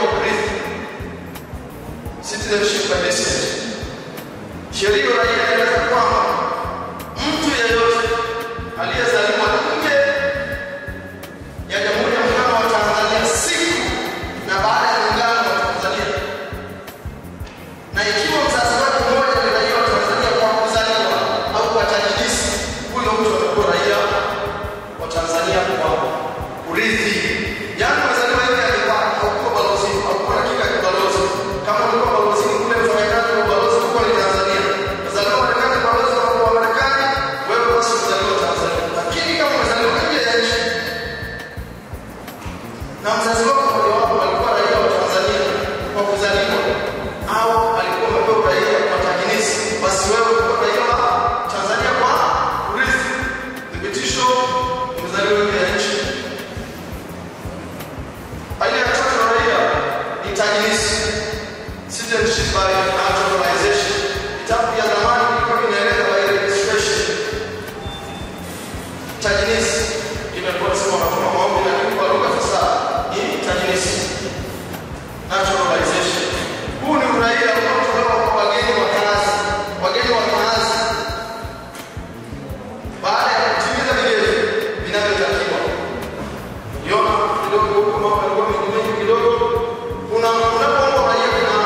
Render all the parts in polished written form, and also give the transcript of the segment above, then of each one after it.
wa urithi. Citizenship by descent. Sheria ya raia inaeleza kwamba mtu yeyote aliyezaliwa nje ya Jamhuri ya Muungano wa Tanzania siku na baada ya muungano wa Tanzania, na ikiwa mzazi wake mmoja ni raia wa Tanzania kwa kuzaliwa au kwa tajinisi, huyo mtu anakuwa raia wa Tanzania kwa urithi. Yaani mzaliwa yeye alikuwa kwa balozi au kwa hakika ya balozi, kama ulikuwa balozi kule mfanyakazi wa balozi kwa Tanzania, mzaliwa wa Marekani balozi wa Marekani, wewe basi mzaliwa wa Tanzania. Lakini kama mzaliwa nje ya nchi na mzazi wako alikuwa raia wa Tanzania kwa kuzaliwa au alikuwa amepewa raia kwa tajinisi, basi wewe ulikuwa raia wa Tanzania kwa urithi. Thibitisho mzaliwa nje ya nchi. Aina ya tatu ya raia ni tajinisi, citizenship by naturalization. Kitabu ya zamani ilikuwa inaeleza by registration. Tajinisi imekuwa sema kama maombi na kwa lugha fasaha ni tajinisi, naturalization. Huu ni uraia unaotolewa kwa wageni wa kazi. Wageni wa kazi baada ya kutimiza vigezo vinavyotakiwa. Yona kidogo huko mambo yalikuwa mengi kidogo. Unapoomba raia kuna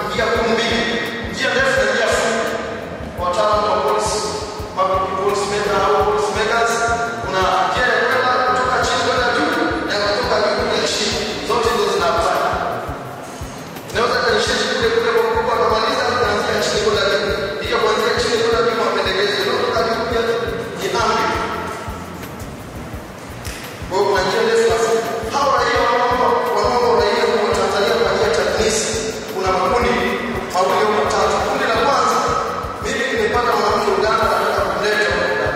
njia kuu mbili, njia ndefu na njia fupi. Wataalamu wa polisi, public police maker au police makers, kuna njia ya kwenda kutoka chini kwenda juu na kutoka juu kwenda chini. Zote hizo zinapata. Naweza kuonyesha kule kwa kumaliza kuanzia chini kwenda juu. Hiyo kuanzia chini kwenda juu mapendekezo kutoka juu pia ni amri. Kwa njia ndefu na fupi. Hawa raia wanaomba raia wa Tanzania kwa njia ya tajinisi, kuna makundi mawili au matatu. Kundi la kwanza, mimi nimepata mwanamke Uganda nataka kumleta Uganda.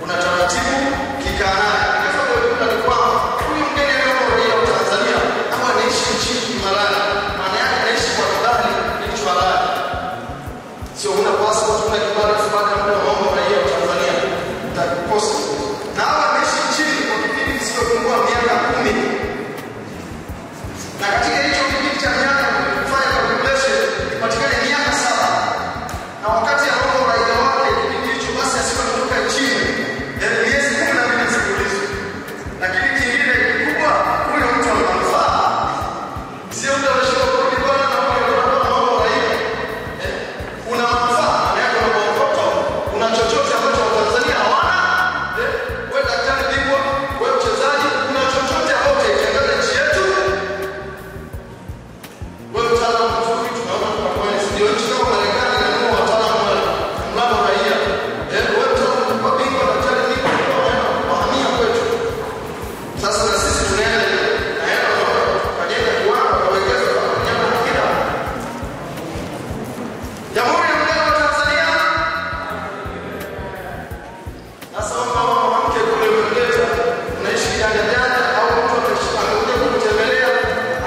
Kuna taratibu kikanani. Nikafanya ujumla ni kwamba huyu mgeni anaomba raia wa Tanzania ama anaishi nchini kimalali. Maana yake anaishi kwa kibali ni mtu halali. Sio una passport una kibali mpaka muda wa maombi raia wa Tanzania utakosa. Na hawa anaishi nchini kwa kipindi kisichopungua miaka 10. Na katika hicho kipindi cha miaka kufanya calculation ipatikane miaka 7. Na wakati anaomba raia wake kipindi hicho basi asiwe kutoka nchini miezi 12 mfululizo. Lakini kingine kikubwa, huyo mtu ana manufaa. Sio ndio unashika kurudi bwana na unaomba raia. Una manufaa, maana una mkopo, una chochote ambacho Watanzania hawana. Wewe daktari bingwa, wewe mchezaji, una chochote ambacho kiangaza nchi yetu. Wewe mtaalamu mzuri, tunaona kwa ndio nchi kama Marekani na kwa wataalamu wa mlango raia. Wewe mtaalamu kwa bingwa, daktari bingwa, wahamia kwetu. Sasa na sisi tunaenda na hela kajenga kiwanda kawekeza kwa nyama na kila. Jamhuri ya Muungano wa Tanzania. Sasa kama mwanamke kule Uingereza unaishi janja au mtu amekuja kutembelea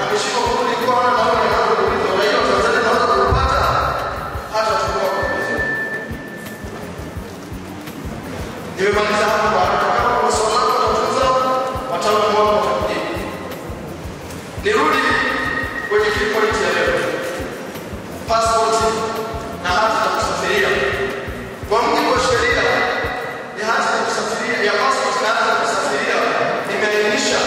ameshika kurudi kwa na wale wanaokuuliza raia wa Tanzania naweza kupata hata tukua kwa vizuri. Nimemaliza hapo baada kama kwa swala la kutunza wataalamu wao watakujibu. Nirudi kwenye kipointi ya leo. Passport na hati za kusafiria. Kwa mujibu wa sheria ya hati za kusafiria ya passport na hati za kusafiria imeainisha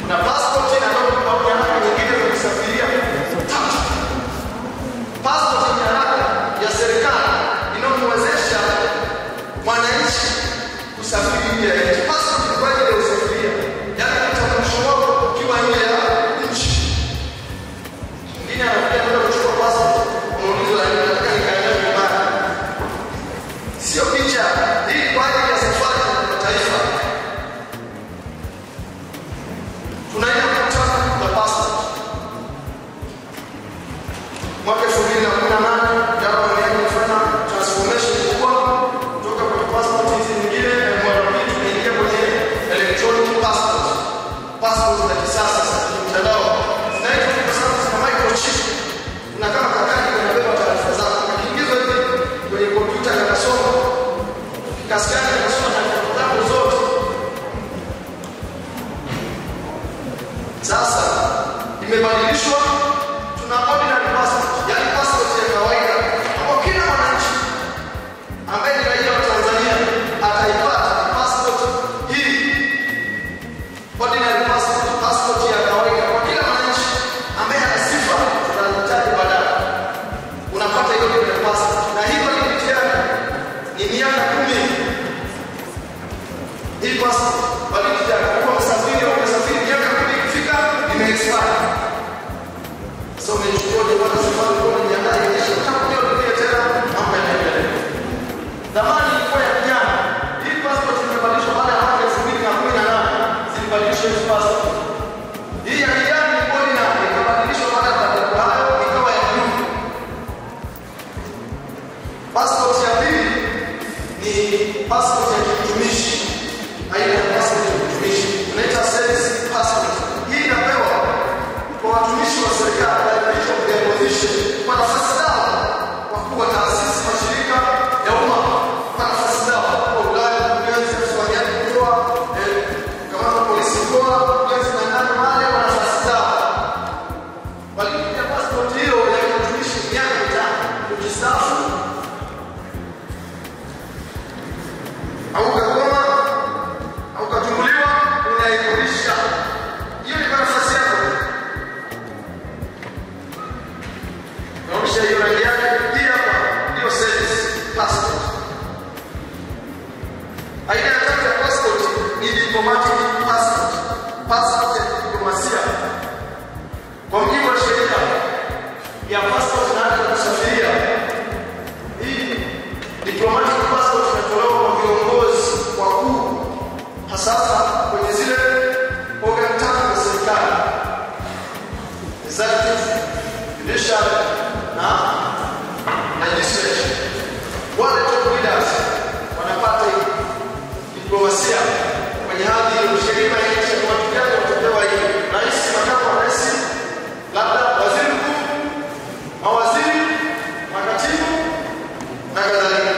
kuna passport na document au nyaraka nyingine za kusafiria. Passport ni nyaraka ya serikali inayomwezesha mwananchi kusafiri nje ya nchi. Passport ni kwa ajili ya usafiria. Yaani kitambulisho Sasa imebadilishwa, tuna ordinary passport, yani passport ya kawaida kwa kila mwananchi ambaye ni raia wa Tanzania ataipata passport hii. Ordinary passport, passport ya kawaida kwa kila mwananchi ambaye ana sifa tunahitaji baadaye. Unapata hiyo passport na hiyo ni miaka 10. Hii passport validity yake kwa msafiri au msafiri miaka 10 ikifika ime-expire. So umechukua kwa safari kwa niandae kesho utakuja kulipia tena mambo yanaendelea. Zamani ilikuwa ya kijana. Hii passport imebadilishwa baada ya mwaka 2018 zilibadilishwa hii passport. Hii ya kijana ilikuwa ikabadilishwa baada ya hayo ikawa ya blue. Passport ya pili ni passport ya kitumishi. Aina ya passport ya kitumishi unaita service passport. Hii inapewa kwa watumishi wa serikali ya position kwa nafasi zao, wakuu wa taasisi, mashirika ya umma kwa nafasi zao, kwa wilaya, mkurugenzi, msimamiaji mkoa, kamanda wa polisi mkoa, mkurugenzi na ndani wale kwa nafasi zao. Walipia passport hiyo ya kitumishi miaka 5 kujistaafu au kama au kutumbuliwa unaikodisha. Hiyo ni nafasi yako. Naomba hiyo rangi yake hii hapa ndio service passport. Aina ya tatu ya passport ni diplomatic passport. Passport ya diplomasia. Kwa mujibu wa sheria ya passport na hati ya kusafiria, hii diplomatic passport inatolewa kwa viongozi wakuu, hasa kwenye zile organ tatu za serikali: executive, judicial na legislature. Wale top leaders wanapata hii diplomasia kwenye hadhi ya sheria ya nchi. Kwa watu gani watapewa hii? Rais, makamu wa rais, labda waziri mkuu, mawaziri, makatibu na kadhalika.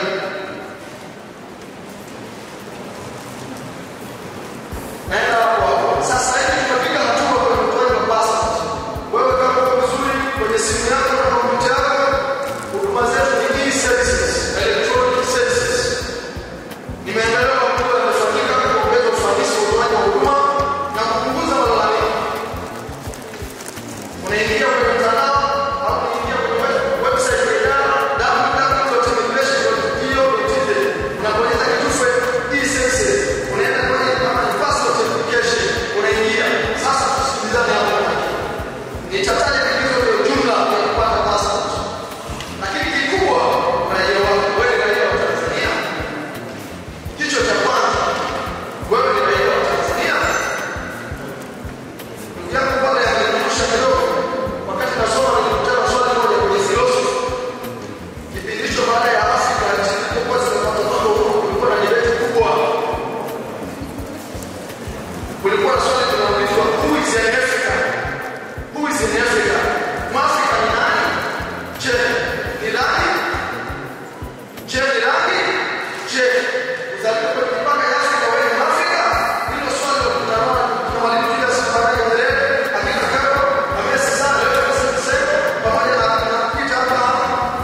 Sasa hivi tunapiga hatua kwa utoaji wa passport. Wewe kama uko vizuri kwenye simu yako na kompyuta yako, huduma zetu ni e-services, electronic services. Nimeendelea kwa kutoa yanayofanyika kuongeza ufanisi wa utoaji wa huduma na kupunguza malalamiko. Unaingia kwenye mtandao au unaingia kwenye website ya idara www.immigration.go.tz, unabonyeza kitufe e-services, unaenda kwenye kama ni passport application, unaingia. Sasa tusikilizane hapo. Nitataja vigezo vya jumla vya kupata passport. Lakini kikubwa raia wako, wewe raia wa Tanzania. Kicho cha kwanza, wewe ni raia wa Tanzania. Ndugu yangu pale amenikumbusha kidogo, wakati nasoma nilikutana swali moja kwenye philosophy. Kipindi hicho baada ya Afrika zilipokuwa zimepata mambo, kulikuwa na debate kubwa. Kulikuwa na swali linaloulizwa, who is an African? Who is in Africa? Mwafrika ni nani? Je, ni nani? Je, ni nani? Je, uzaliwa kwenye mipaka ya Afrika wewe ni Mwafrika? Hilo swali tunaliona na Mwalimu Julius Nyerere, akina Karo, Amesi sana, leo sasa pamoja na Peter Abraham,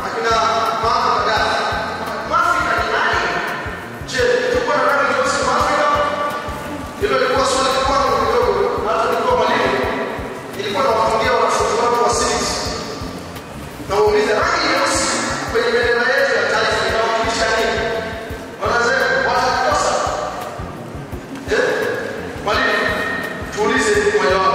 akina Muammar Gaddafi. Mwafrika ni nani? Je, tuko na nani kwa Mwafrika? Hilo lilikuwa swali kwangu kidogo, hata nilikuwa mwalimu. Ilikuwa na wafungia wanafunzi wangu wa civics. Na wauliza rangi nyeusi kwenye bendera yetu ya taifa inawakilisha nini? Wanasema watakosa. Mwalimu, tuulize mmoja wao.